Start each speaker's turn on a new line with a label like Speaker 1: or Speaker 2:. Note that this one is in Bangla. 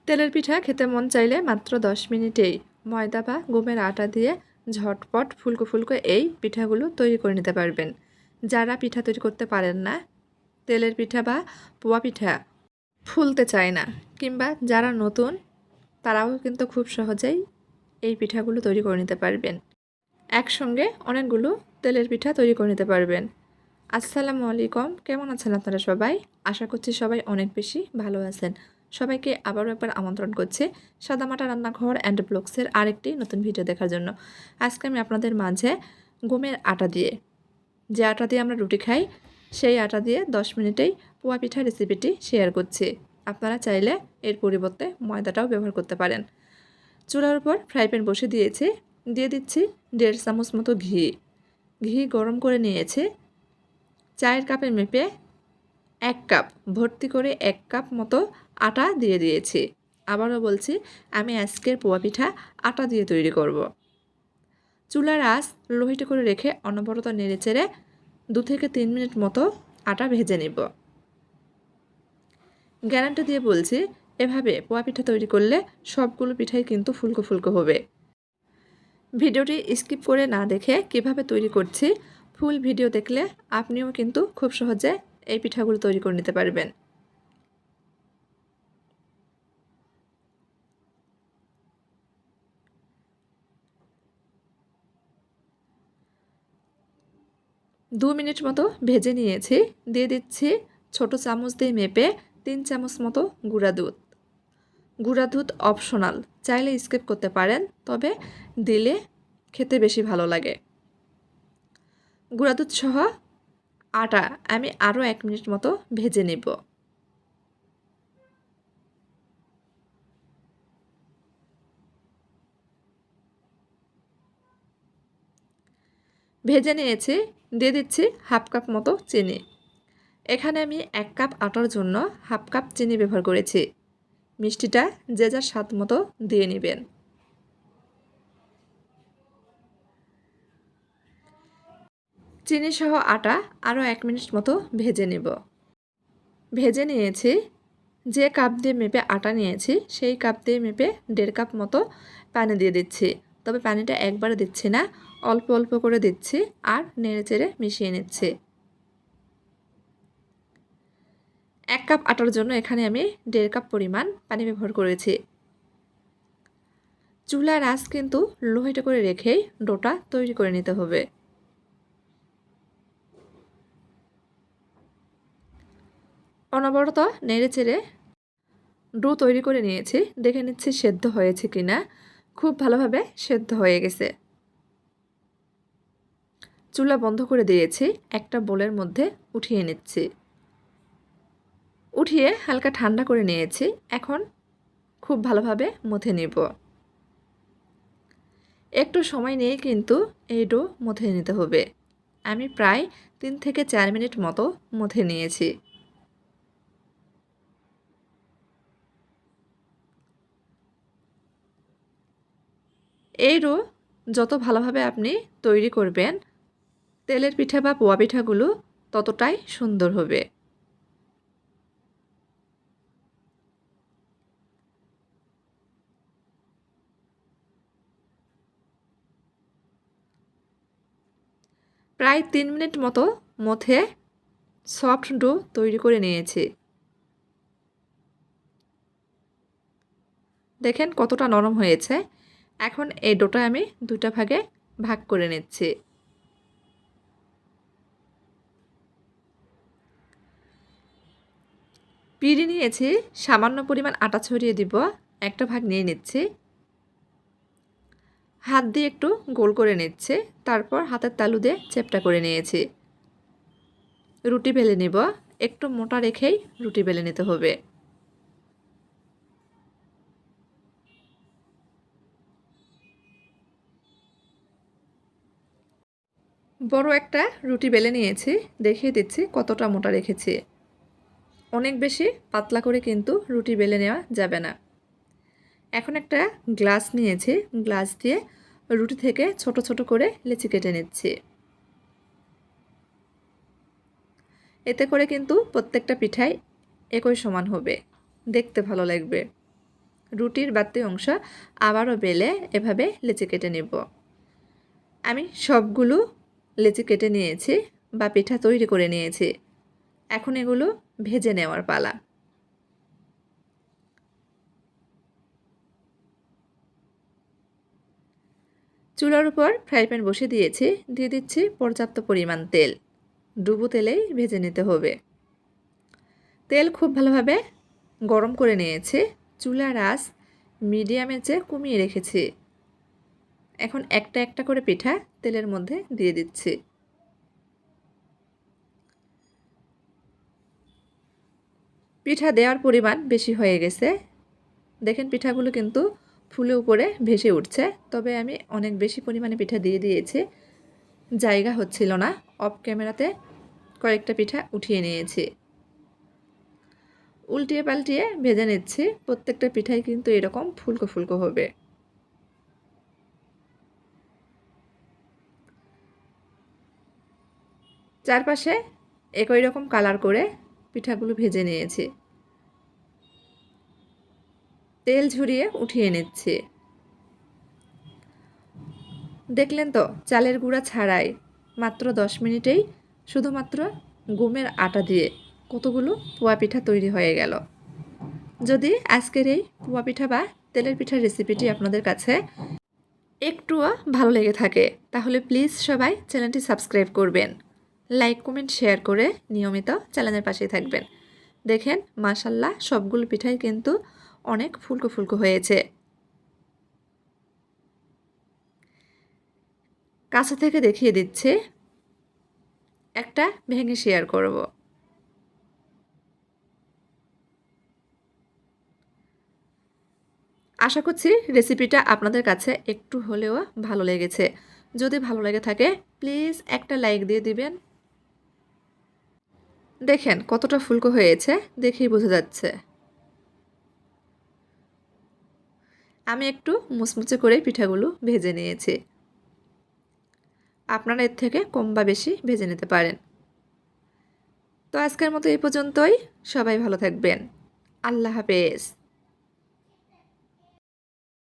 Speaker 1: তেলের পিঠা খেতে মন চাইলে মাত্র 10 মিনিটেই ময়দা বা গমের আটা দিয়ে ঝটপট ফুলকো ফুলকো এই পিঠাগুলো তৈরি করে নিতে পারবেন। যারা পিঠা তৈরি করতে পারেন না, তেলের পিঠা বা পোয়া পিঠা ফুলতে চায় না, কিংবা যারা নতুন, তারাও কিন্তু খুব সহজেই এই পিঠাগুলো তৈরি করে নিতে পারবেন। একসঙ্গে অনেকগুলো তেলের পিঠা তৈরি করে নিতে পারবেন। আসসালামু আলাইকুম, কেমন আছেন আপনারা সবাই? আশা করছি সবাই অনেক বেশি ভালো আছেন। সবাইকে আবারও একবার আমন্ত্রণ করছি সাদামাটা রান্নাঘর অ্যান্ড ব্লগসের আরেকটি নতুন ভিডিও দেখার জন্য। আজকে আমি আপনাদের মাঝে গমের আটা দিয়ে, যে আটা দিয়ে আমরা রুটি খাই, সেই আটা দিয়ে 10 মিনিটেই পোয়া পিঠা রেসিপিটি শেয়ার করছি। আপনারা চাইলে এর পরিবর্তে ময়দাটাও ব্যবহার করতে পারেন। চুলার উপর ফ্রাই প্যান বসে দিয়েছি, দিয়ে দিচ্ছি 1.5 চামচ মতো ঘি। ঘি গরম করে নিয়েছি। চায়ের কাপে মেপে 1 কাপ ভর্তি করে 1 কাপ মতো আটা দিয়ে দিয়েছি। আবারও বলছি, আমি আজকের পোয়া পিঠা আটা দিয়ে তৈরি করব। চুলার আঁচ লো হিটে করে রেখে অনবরত নেড়েচেড়ে 2 থেকে 3 মিনিট মতো আটা ভেজে নেব। গ্যারান্টি দিয়ে বলছি, এভাবে পোয়া পিঠা তৈরি করলে সবগুলো পিঠাই কিন্তু ফুলকো ফুলকো হবে। ভিডিওটি স্কিপ করে না দেখে কিভাবে তৈরি করছি, ফুল ভিডিও দেখলে আপনিও কিন্তু খুব সহজে এই পিঠাগুলো তৈরি করে নিতে পারবেন। দু মিনিট মতো ভেজে নিয়েছি। দিয়ে দিচ্ছি ছোট চামচ দিয়ে মেপে 3 চামচ মতো গুঁড়া দুধ। গুঁড়া দুধ অপশনাল, চাইলে স্কিপ করতে পারেন, তবে দিলে খেতে বেশি ভালো লাগে। গুঁড়া দুধ সহ আটা আমি আরও 1 মিনিট মতো ভেজে নেব। ভেজে নিয়েছি। দিয়ে দিচ্ছি হাফ কাপ মতো চিনি। এখানে আমি 1 কাপ আটার জন্য হাফ কাপ চিনি ব্যবহার করেছি। মিষ্টিটা যে যার স্বাদ মতো দিয়ে নেবেন। চিনি সহ আটা আরও 1 মিনিট মতো ভেজে নেব। ভেজে নিয়েছি। যে কাপ দিয়ে মেপে আটা নিয়েছি, সেই কাপ দিয়ে মেপে 1.5 কাপ মতো পানি দিয়ে দিচ্ছি। তবে পানিটা একবারে দিচ্ছি না, অল্প অল্প করে দিচ্ছি আর নেড়েচেড়ে মিশিয়ে নিচ্ছি। 1 কাপ আটার জন্য এখানে আমি 1.5 কাপ পরিমাণ পানি ব্যবহার করেছি। চুলার আঁচ কিন্তু লো হিটে করে রেখেই ডোটা তৈরি করে নিতে হবে। অনবরত নেড়েচেড়ে ডো তৈরি করে নিয়েছি। দেখে নিচ্ছি সেদ্ধ হয়েছে কিনা। খুব ভালোভাবে সেদ্ধ হয়ে গেছে। চুলা বন্ধ করে দিয়েছি। একটা বোলের মধ্যে উঠিয়ে নিচ্ছি। উঠিয়ে হালকা ঠান্ডা করে নিয়েছি। এখন খুব ভালোভাবে মথে নিব। একটু সময় নিয়ে কিন্তু এই ডো মথে নিতে হবে। আমি প্রায় 3 থেকে 4 মিনিট মতো মথে নিয়েছি। এই ডো যত ভালোভাবে আপনি তৈরি করবেন, তেলের পিঠা বা পোয়া পিঠাগুলো ততটাই সুন্দর হবে। প্রায় 3 মিনিট মতো মথে সফট ডো তৈরি করে নিয়েছি। দেখেন কতটা নরম হয়েছে। এখন এই ডোটা আমি 2টা ভাগে ভাগ করে নিচ্ছি। পিঁড়ি নিয়েছি, সামান্য পরিমাণ আটা ছড়িয়ে দিব। একটা ভাগ নিয়ে নিচ্ছি। হাত দিয়ে একটু গোল করে নিচ্ছে, তারপর হাতের তালু দিয়ে চেপটা করে নিয়েছি। রুটি বেলে নিব। একটু মোটা রেখেই রুটি বেলে নিতে হবে। বড় একটা রুটি বেলে নিয়েছি, দেখিয়ে দিচ্ছি কতটা মোটা রেখেছি। অনেক বেশি পাতলা করে কিন্তু রুটি বেলে নেওয়া যাবে না। এখন একটা গ্লাস নিয়েছি, গ্লাস দিয়ে রুটি থেকে ছোট ছোট করে লেচি কেটে নিচ্ছি। এতে করে কিন্তু প্রত্যেকটা পিঠাই একই সমান হবে, দেখতে ভালো লাগবে। রুটির বাড়তি অংশ আবারও বেলে এভাবে লেচি কেটে নেব। আমি সবগুলো লেচি কেটে নিয়েছি বা পিঠা তৈরি করে নিয়েছি। এখন এগুলো ভেজে নেওয়ার পালা। চুলার উপর ফ্রাই প্যান বসে দিয়েছি, দিয়ে দিচ্ছি পর্যাপ্ত পরিমাণ তেল। ডুবো তেলেই ভেজে নিতে হবে। তেল খুব ভালোভাবে গরম করে নিয়েছি। চুলার আঁচ মিডিয়ামে চেয়ে কমিয়ে রেখেছি। এখন একটা একটা করে পিঠা তেলের মধ্যে দিয়ে দিচ্ছি। পিঠা দেওয়ার পরিমাণ বেশি হয়ে গেছে। দেখেন পিঠাগুলো কিন্তু ফুলে উপরে ভেসে উঠছে। তবে আমি অনেক বেশি পরিমাণে পিঠা দিয়ে দিয়েছি, জায়গা হচ্ছিল না। অফ ক্যামেরাতে কয়েকটা পিঠা উঠিয়ে নিয়েছি। উল্টিয়ে পাল্টিয়ে ভেজে নিচ্ছি। প্রত্যেকটা পিঠাই কিন্তু এরকম ফুলকো ফুলকো হবে। চারপাশে একই রকম কালার করে পিঠাগুলো ভেজে নিয়েছি। তেল ঝরিয়ে উঠিয়ে নিচ্ছি। দেখলেন তো, চালের গুঁড়া ছাড়াই মাত্র 10 মিনিটেই শুধুমাত্র গমের আটা দিয়ে কতগুলো পোয়া পিঠা তৈরি হয়ে গেল। যদি আজকের এই পোয়া পিঠা বা তেলের পিঠার রেসিপিটি আপনাদের কাছে একটুও ভালো লেগে থাকে, তাহলে প্লিজ সবাই চ্যানেলটি সাবস্ক্রাইব করবেন, লাইক কমেন্ট শেয়ার করে নিয়মিত চ্যানেলের পাশেই থাকবেন। দেখেন মাশাল্লাহ সবগুলো পিঠাই কিন্তু অনেক ফুলকো ফুলকো হয়েছে। কাছে থেকে দেখিয়ে দিচ্ছে, একটা ভেঙে শেয়ার করব। আশা করছি রেসিপিটা আপনাদের কাছে একটু হলেও ভালো লেগেছে। যদি ভালো লেগে থাকে প্লিজ একটা লাইক দিয়ে দিবেন। দেখেন কতটা ফুলকো হয়েছে, দেখেই বোঝা যাচ্ছে। আমি একটু মুচমুচে করে পিঠাগুলো ভেজে নিয়েছি। আপনারা এর থেকে কম বা বেশি ভেজে নিতে পারেন। তো আজকের মতো এই পর্যন্তই। সবাই ভালো থাকবেন। আল্লাহ হাফেজ।